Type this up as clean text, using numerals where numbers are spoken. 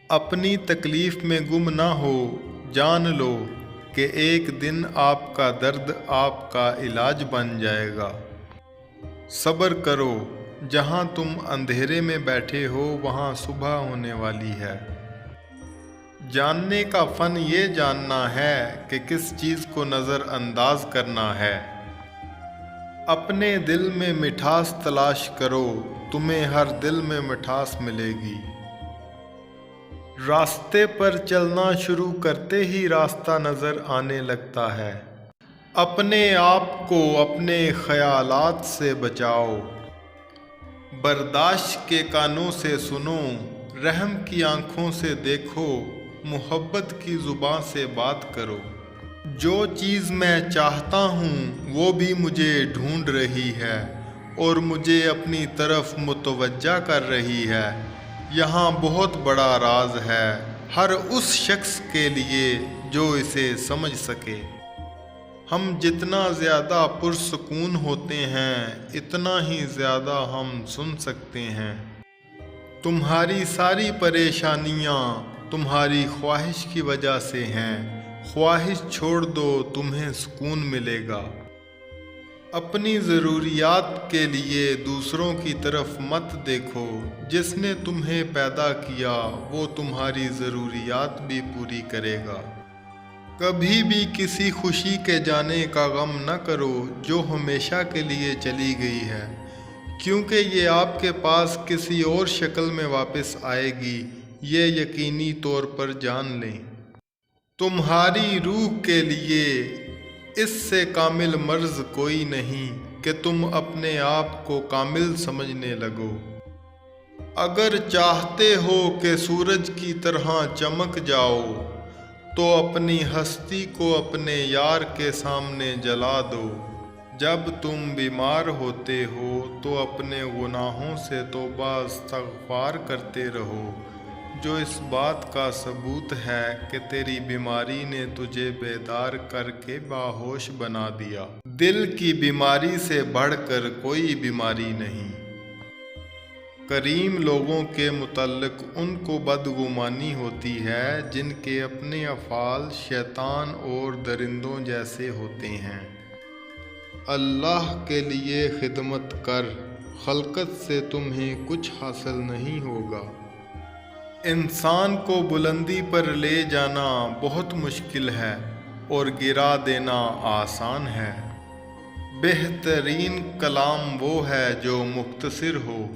اپنی تکلیف میں گم نہ ہو، جان لو کہ ایک دن آپ کا درد آپ کا علاج بن جائے گا۔ صبر کرو، جہاں تم اندھیرے میں بیٹھے ہو وہاں صبح ہونے والی ہے۔ جاننے کا فن یہ جاننا ہے کہ کس چیز کو نظر انداز کرنا ہے۔ اپنے دل میں مٹھاس تلاش کرو، تمہیں ہر دل میں مٹھاس ملے گی۔ راستے پر چلنا شروع کرتے ہی راستہ نظر آنے لگتا ہے۔ اپنے آپ کو اپنے خیالات سے بچاؤ۔ برداشت کے کانوں سے سنو، رحم کی آنکھوں سے دیکھو، محبت کی زبان سے بات کرو۔ جو چیز میں چاہتا ہوں وہ بھی مجھے ڈھونڈ رہی ہے اور مجھے اپنی طرف متوجہ کر رہی ہے۔ یہاں بہت بڑا راز ہے، ہر اس شخص کے لیے جو اسے سمجھ سکے۔ ہم جتنا زیادہ پرسکون ہوتے ہیں اتنا ہی زیادہ ہم سن سکتے ہیں۔ تمہاری ساری پریشانیاں تمہاری خواہش کی وجہ سے ہیں، خواہش چھوڑ دو، تمہیں سکون ملے گا۔ اپنی ضروریات کے لیے دوسروں کی طرف مت دیکھو، جس نے تمہیں پیدا کیا وہ تمہاری ضروریات بھی پوری کرے گا۔ کبھی بھی کسی خوشی کے جانے کا غم نہ کرو جو ہمیشہ کے لیے چلی گئی ہے، کیونکہ یہ آپ کے پاس کسی اور شکل میں واپس آئے گی، یہ یقینی طور پر جان لیں۔ تمہاری روح کے لیے اس سے کامل مرض کوئی نہیں کہ تم اپنے آپ کو کامل سمجھنے لگو۔ اگر چاہتے ہو کہ سورج کی طرح چمک جاؤ تو اپنی ہستی کو اپنے یار کے سامنے جلا دو۔ جب تم بیمار ہوتے ہو تو اپنے گناہوں سے توبہ استغفار کرتے رہو، جو اس بات کا ثبوت ہے کہ تیری بیماری نے تجھے بیدار کر کے باہوش بنا دیا۔ دل کی بیماری سے بڑھ کر کوئی بیماری نہیں۔ کریم لوگوں کے متعلق ان کو بدگمانی ہوتی ہے جن کے اپنے افعال شیطان اور درندوں جیسے ہوتے ہیں۔ اللہ کے لیے خدمت کر، خلقت سے تمہیں کچھ حاصل نہیں ہوگا۔ انسان کو بلندی پر لے جانا بہت مشکل ہے اور گرا دینا آسان ہے۔ بہترین کلام وہ ہے جو مختصر ہو،